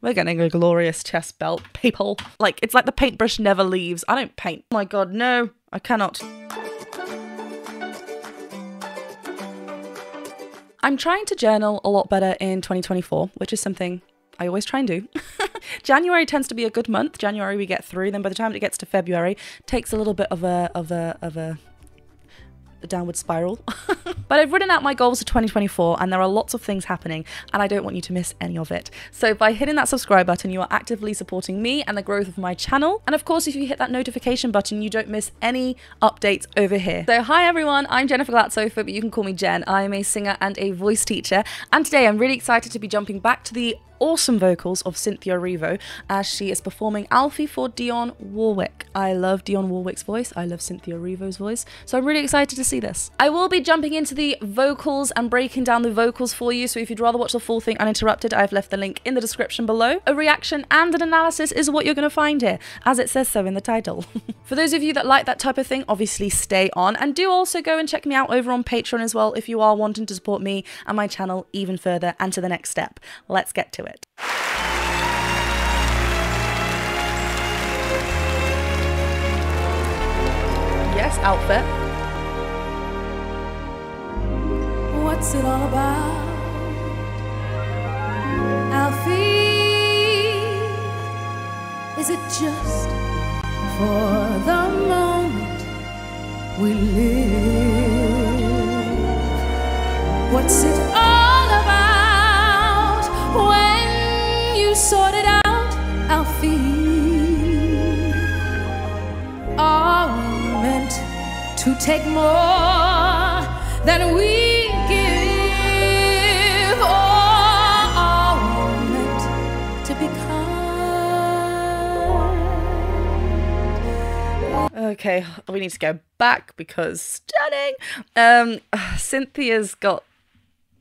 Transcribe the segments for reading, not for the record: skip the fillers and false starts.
We're getting a glorious chest belt, people. Like, it's like the paintbrush never leaves. I don't paint. Oh my god, no, I cannot. I'm trying to journal a lot better in 2024, which is something I always try and do. January tends to be a good month. January we get through, then by the time it gets to February, it takes a little bit of a downward spiral. But I've written out my goals for 2024 and there are lots of things happening and I don't want you to miss any of it. So by hitting that subscribe button, you are actively supporting me and the growth of my channel. And of course, if you hit that notification button, you don't miss any updates over here. So hi everyone, I'm Jennifer Glatzhofer, but you can call me Jen. I am a singer and a voice teacher. And today I'm really excited to be jumping back to the awesome vocals of Cynthia Erivo as she is performing Alfie for Dionne Warwick. I love Dionne Warwick's voice. I love Cynthia Erivo's voice. So I'm really excited to see this. I will be jumping into the vocals and breaking down the vocals for you. So if you'd rather watch the full thing uninterrupted, I've left the link in the description below. A reaction and an analysis is what you're going to find here, as it says so in the title. For those of you that like that type of thing, obviously stay on and do also go and check me out over on Patreon as well if you are wanting to support me and my channel even further and to the next step. Let's get to it. Yes, outfit. What's it all about, Alfie? Is it just for the moment we live? What's it all about when you sort it out, Alfie? Are we meant to take more than we give, or are we meant to be kind? Okay, we need to go back because stunning. Cynthia's got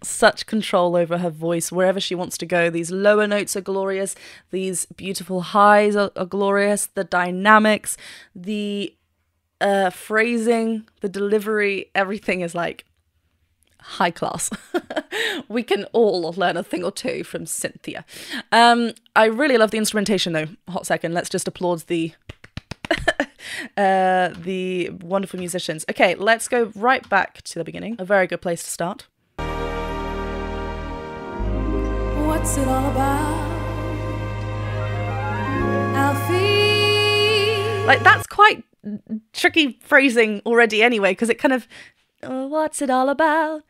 such control over her voice wherever she wants to go. These lower notes are glorious. These beautiful highs are glorious. The dynamics, the phrasing, the delivery, everything is like high class. We can all learn a thing or two from Cynthia. I really love the instrumentation though. Hot second, let's just applaud the the wonderful musicians. Okay, let's go right back to the beginning. A very good place to start. What's it all about, Alfie? Like, that's quite tricky phrasing already anyway, because it kind of, what's it all about,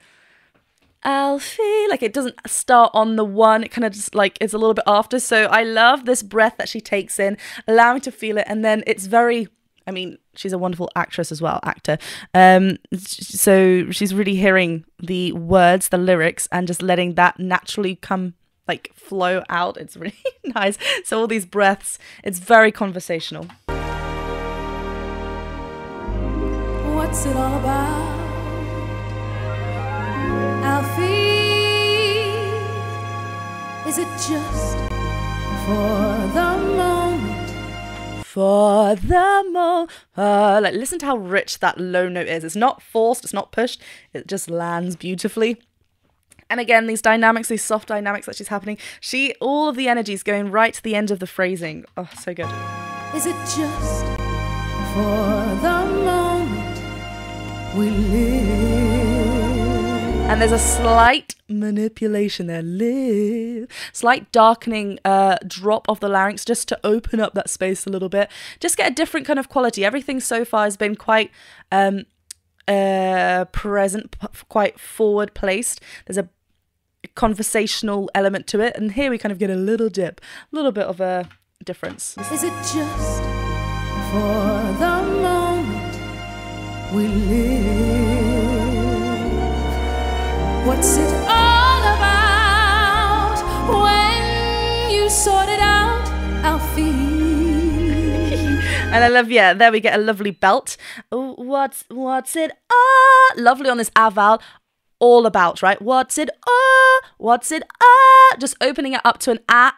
Alfie? Like, it doesn't start on the one, it kind of just like, it's a little bit after. So I love this breath that she takes in, allowing to feel it. And then it's very, I mean, she's a wonderful actress as well, actor. So she's really hearing the words, the lyrics, and just letting that naturally come, like, flow out. It's really nice. So all these breaths, it's very conversational. What's it all about, Alfie? Is it just for the moment? For the moment. Like, listen to how rich that low note is. It's not forced, it's not pushed. It just lands beautifully. And again, these dynamics, these soft dynamics that she's happening, all of the energy is going right to the end of the phrasing. Oh, so good. Is it just for the moment we live? And there's a slight manipulation there, slight darkening drop of the larynx just to open up that space a little bit. Just get a different kind of quality. Everything so far has been quite present, quite forward placed. There's a conversational element to it, and here we kind of get a little dip, a little bit of a difference. Is it just for the moment we live? What's it all about when you sort it out, Alfie? And I love, yeah, there we get a lovely belt. Oh, what's it lovely on this aval, all about, right? What's it just opening it up to an a.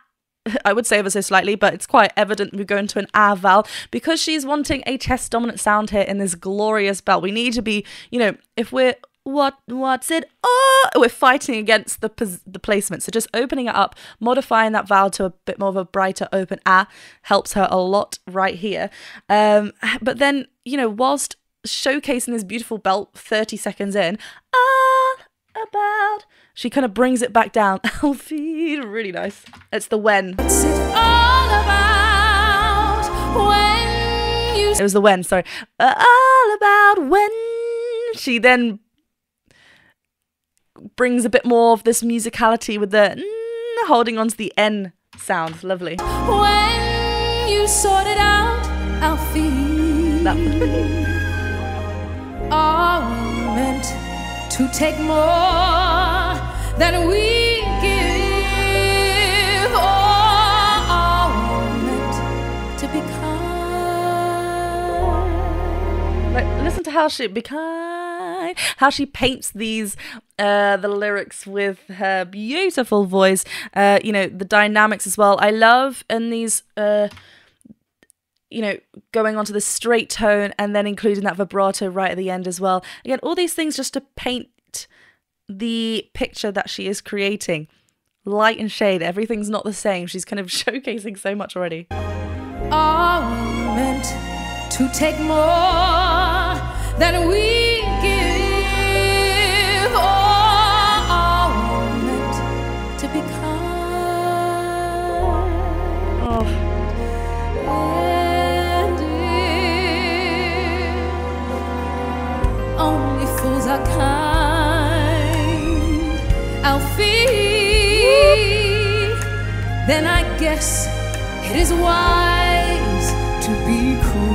I would say ever so slightly, but it's quite evident we go into an aval because she's wanting a chest dominant sound here in this glorious belt. We need to be, you know, if we're what's it? Oh, we're fighting against the placement. So just opening it up, modifying that vowel to a bit more of a brighter open ah helps her a lot right here. But then, you know, whilst showcasing this beautiful belt 30 seconds in, about, she kind of brings it back down. Alfie, really nice. It's the when. What's it all about when you... It was the when, sorry. All about when. She then brings a bit more of this musicality with the holding on to the N sound. Lovely. When you sort it out, Alfie. That was pretty. Are we meant to take more than we give, or are we meant to be kind? Like, listen to how she be kind, how she paints these the lyrics with her beautiful voice. You know, the dynamics as well. I love in these you know, going onto the straight tone and then including that vibrato right at the end as well. Again, all these things just to paint the picture that she is creating. Light and shade, everything's not the same. She's kind of showcasing so much already. Are we meant to take more than we give, or are we meant to be kind? Oh. Only fools are kind, Alfie. Then I guess it is wise to be cruel.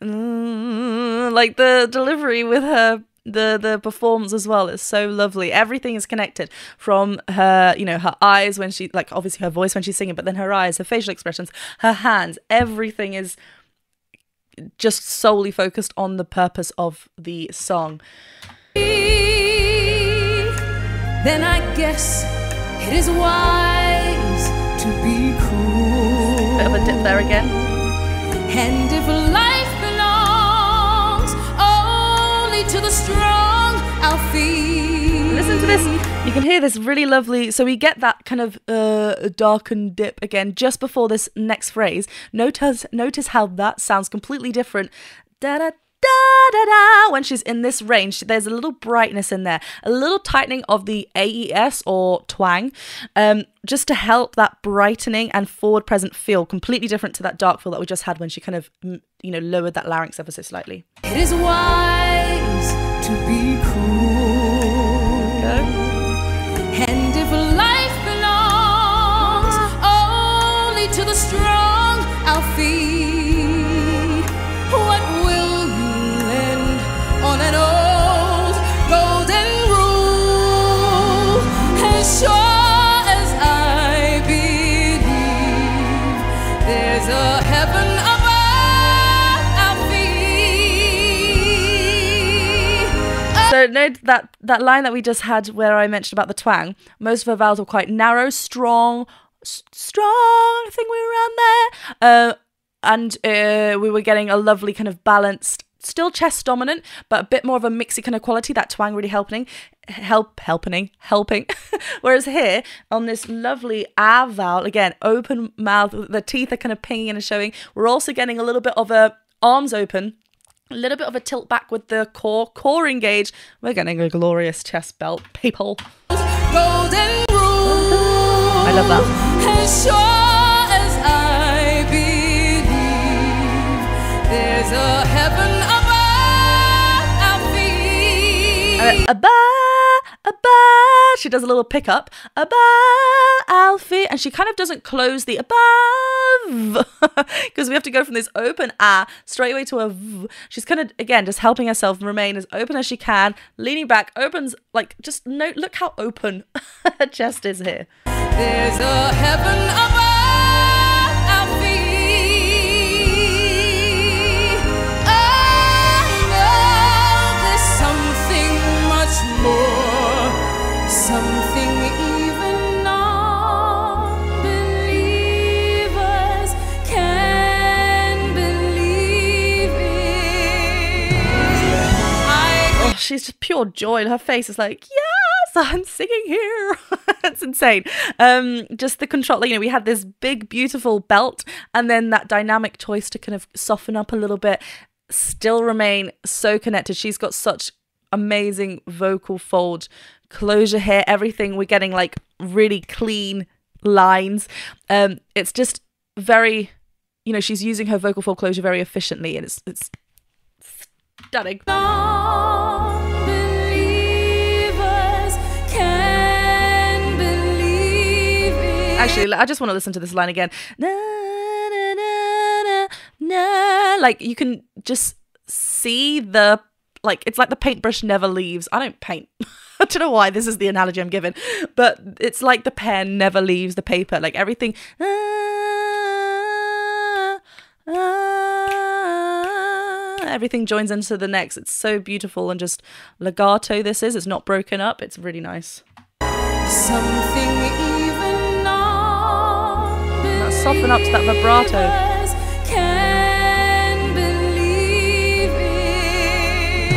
And like the delivery with her, the performance as well is so lovely. Everything is connected from her, you know, her eyes when she, like obviously her voice when she's singing, but then her eyes, her facial expressions, her hands, everything is just solely focused on the purpose of the song. Then I guess it is wise to be cruel. Bit of a dip there again. And if life belongs only to the strong, Alfie. Listen to this. You can hear this really lovely. So we get that kind of darkened dip again just before this next phrase. Notice how that sounds completely different. Da da da da da. When she's in this range, there's a little brightness in there, a little tightening of the AES or twang, just to help that brightening and forward present feel. Completely different to that dark feel that we just had when she kind of, you know, lowered that larynx ever so slightly. It is wise to be cruel. Go. And if life belongs only to the strong, Alfie, what will you lend on an old golden rule? As sure as I believe there's a heaven above, Alfie. So note that line that we just had where I mentioned about the twang. Most of her vowels were quite narrow, strong. I think we were around there. And we were getting a lovely kind of balanced, still chest dominant, but a bit more of a mixy kind of quality. That twang really helping. Whereas here on this lovely ah vowel, again, open mouth, the teeth are kind of pinging and showing. We're also getting a little bit of a arms open. A little bit of a tilt back with the core engaged. We're getting a glorious chest belt, people. Golden rule. I love that. As sure as I believe there's a heaven above, Alfie. She does a little pickup. Above, Alfie. And she kind of doesn't close the above. Because we have to go from this open ah straight away to a v. She's kind of, again, just helping herself remain as open as she can. Leaning back, opens, like, just note, look how open her chest is here. There's a heaven above, Alfie. I know there's something much more, something even non-believers can believe in. pure joy. And her face is like, yes, I'm singing here. It's insane. Just the control, you know, we had this big, beautiful belt and then that dynamic choice to kind of soften up a little bit, still remain so connected. She's got such amazing vocal fold closure here. Everything, we're getting like really clean lines. It's just very, you know, she's using her vocal fold closure very efficiently, and it's stunning. Actually, I just want to listen to this line again. Na, na, na, na, na. Like, you can just see the, like, it's like the paintbrush never leaves. I don't paint. I don't know why this is the analogy I'm given, but it's like the pen never leaves the paper. Like, everything, everything joins into the next. It's so beautiful, and just legato this is. It's not broken up. It's really nice. Something Soften up to that vibrato. Can believe it.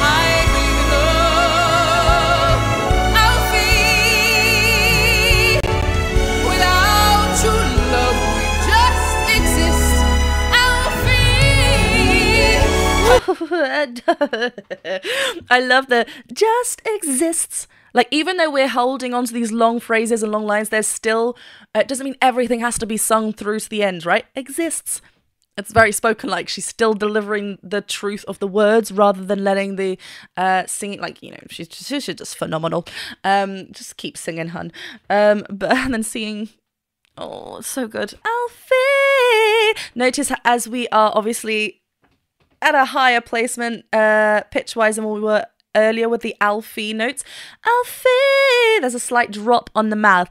I believe in love, Alfie. Without true love, we just exist, Alfie. I love the just exists. Like, even though we're holding on to these long phrases and long lines, there's still, it doesn't mean everything has to be sung through to the end, right? Exists. It's very spoken like. She's still delivering the truth of the words rather than letting the singing, like, you know, she's just phenomenal. Just keep singing, hun. And then singing, oh, it's so good. Alfie! Notice as we are obviously at a higher placement pitch-wise than we were earlier with the Alfie notes. Alfie! There's a slight drop on the mouth.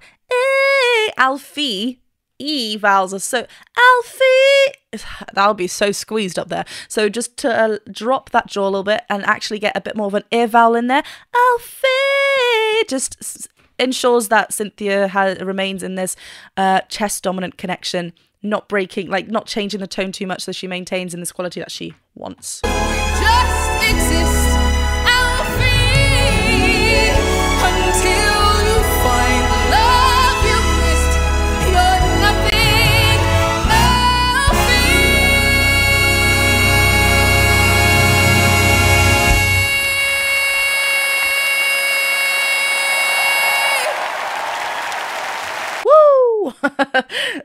Alfie. E vowels are so... Alfie! That'll be so squeezed up there. So just to drop that jaw a little bit and actually get a bit more of an ear vowel in there. Alfie! Just ensures that Cynthia remains in this chest-dominant connection, not breaking, like not changing the tone too much, so she maintains in this quality that she wants. We just exist.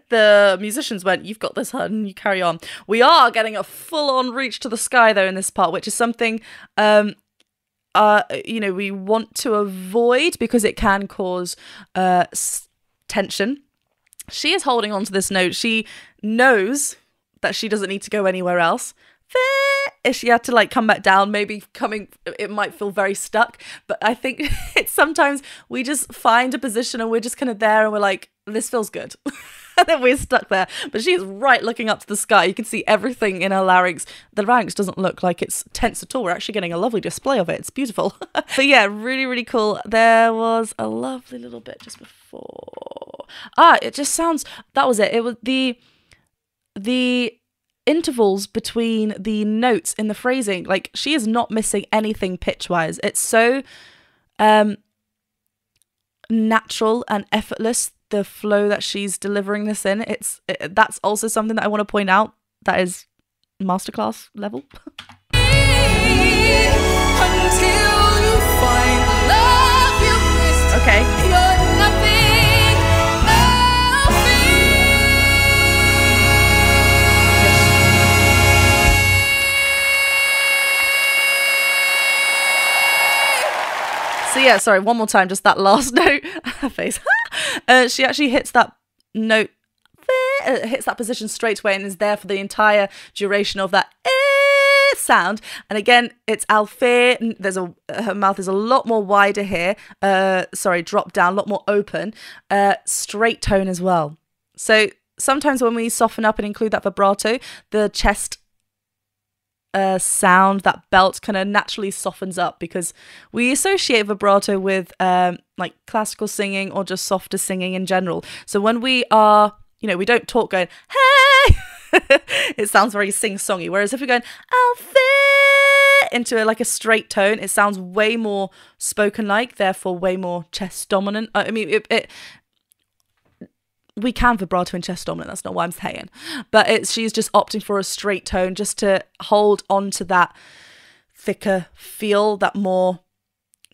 The musicians went, you've got this, hun, you carry on. We are getting a full-on reach to the sky, though, in this part, which is something, you know, we want to avoid because it can cause tension. She is holding on to this note. She knows that she doesn't need to go anywhere else. If she had to like come back down, maybe it might feel very stuck, but I think it's sometimes we just find a position and we're just kind of there and we're like, this feels good. And then we're stuck there. But she's right looking up to the sky. You can see everything in her larynx. The larynx doesn't look like it's tense at all. We're actually getting a lovely display of it. It's beautiful. But yeah, really, really cool. There was a lovely little bit just before. It just sounds, that was it. It was the intervals between the notes in the phrasing. Like, she is not missing anything pitch-wise. It's so natural and effortless, the flow that she's delivering this in. That's also something that I want to point out. That is masterclass level. Until you find the love you missed. Okay. You're nothing, Alfie. So yeah, sorry, one more time, just that last note. Her face. She actually hits that note, hits that position straight away and is there for the entire duration of that sound. And again, it's Alfie. Her mouth is a lot more wider here. Drop down, a lot more open. Straight tone as well. So sometimes when we soften up and include that vibrato, the chest sound, that belt kind of naturally softens up because we associate vibrato with like classical singing or just softer singing in general. So when we are, you know, we don't talk going, hey, it sounds very sing-songy. Whereas if we're going, Alfie, into like a straight tone, it sounds way more spoken-like, therefore way more chest dominant. I mean, we can vibrato and chest dominant, that's not what I'm saying. But she's just opting for a straight tone just to hold on to that thicker feel, that more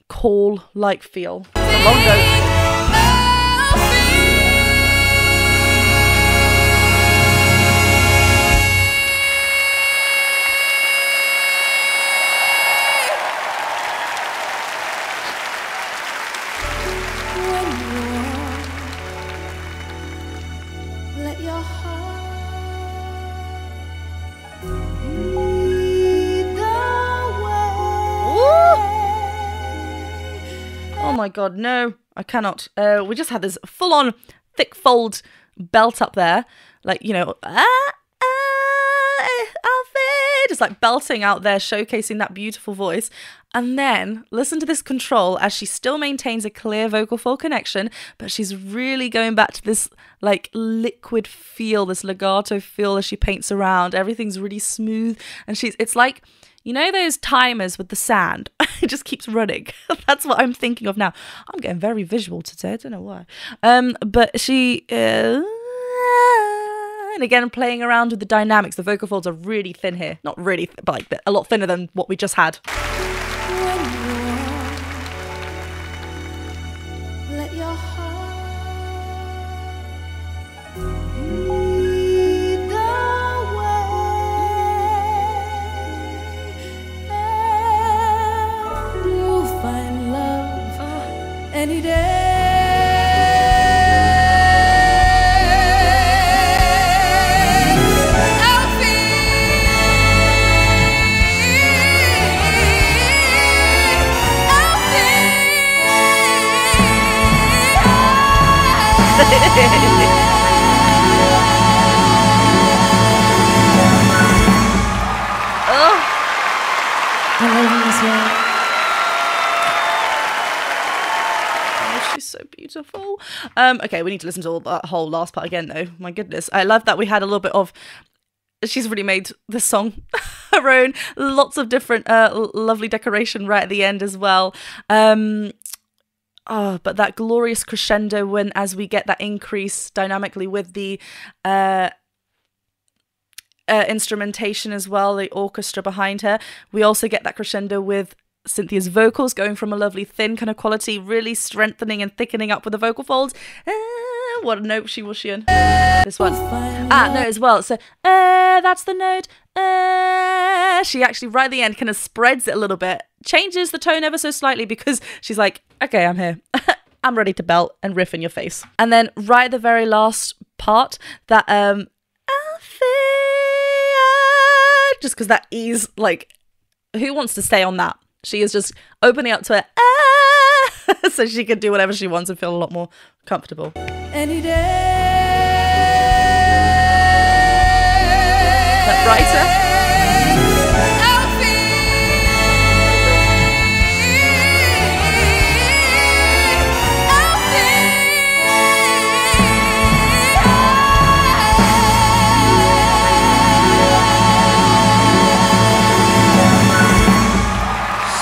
call-like feel. A long note. Oh my god, no, I cannot. We just had this full-on thick fold belt up there, like, you know, Alfie, just like belting out there, showcasing that beautiful voice. And then listen to this control as she still maintains a clear vocal fold connection, but she's really going back to this like liquid feel, this legato feel as she paints around. Everything's really smooth, and it's like, you know those timers with the sand? It just keeps running. That's what I'm thinking of now. I'm getting very visual today. I don't know why. But she... and again, playing around with the dynamics. The vocal folds are really thin here. Not really, but like a lot thinner than what we just had. Let your heart any day. Alfie, Oh, I love him as well. she's so beautiful. Okay, we need to listen to all that whole last part again though. My goodness. I love that we had a little bit of, she's really made this song her own. Lots of different lovely decoration right at the end as well. But that glorious crescendo when as we get that increase dynamically with the instrumentation as well, the orchestra behind her. We also get that crescendo with Cynthia's vocals going from a lovely thin kind of quality, really strengthening and thickening up with the vocal folds. What a note she was on. This one. No, as well. So, that's the note. She actually, right at the end, kind of spreads it a little bit, changes the tone ever so slightly because she's like, okay, I'm here. I'm ready to belt and riff in your face. And then right at the very last part, that, Alfie, just because that ease, like, who wants to stay on that? She is just opening up to it, so she can do whatever she wants and feel a lot more comfortable. Any day. That brighter.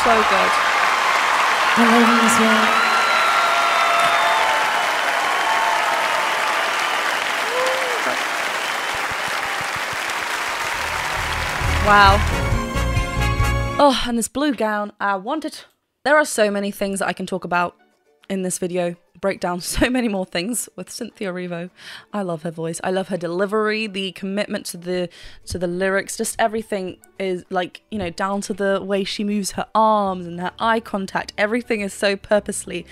So good. I love him as well. Wow. Oh, and this blue gown, I want it. There are so many things that I can talk about in this video. Break down so many more things with Cynthia Erivo. I love her voice. I love her delivery, the commitment to the lyrics. Just everything is like, you know, down to the way she moves her arms and her eye contact. Everything is so purposely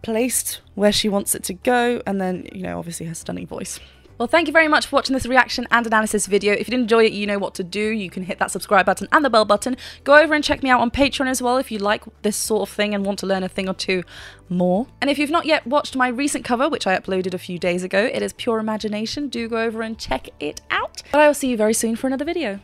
placed where she wants it to go. And then, you know, obviously her stunning voice. Well, thank you very much for watching this reaction and analysis video. If you did enjoy it, you know what to do. You can hit that subscribe button and the bell button. Go over and check me out on Patreon as well if you like this sort of thing and want to learn a thing or two more. And if you've not yet watched my recent cover, which I uploaded a few days ago, it is pure imagination. Do go over and check it out. But I will see you very soon for another video.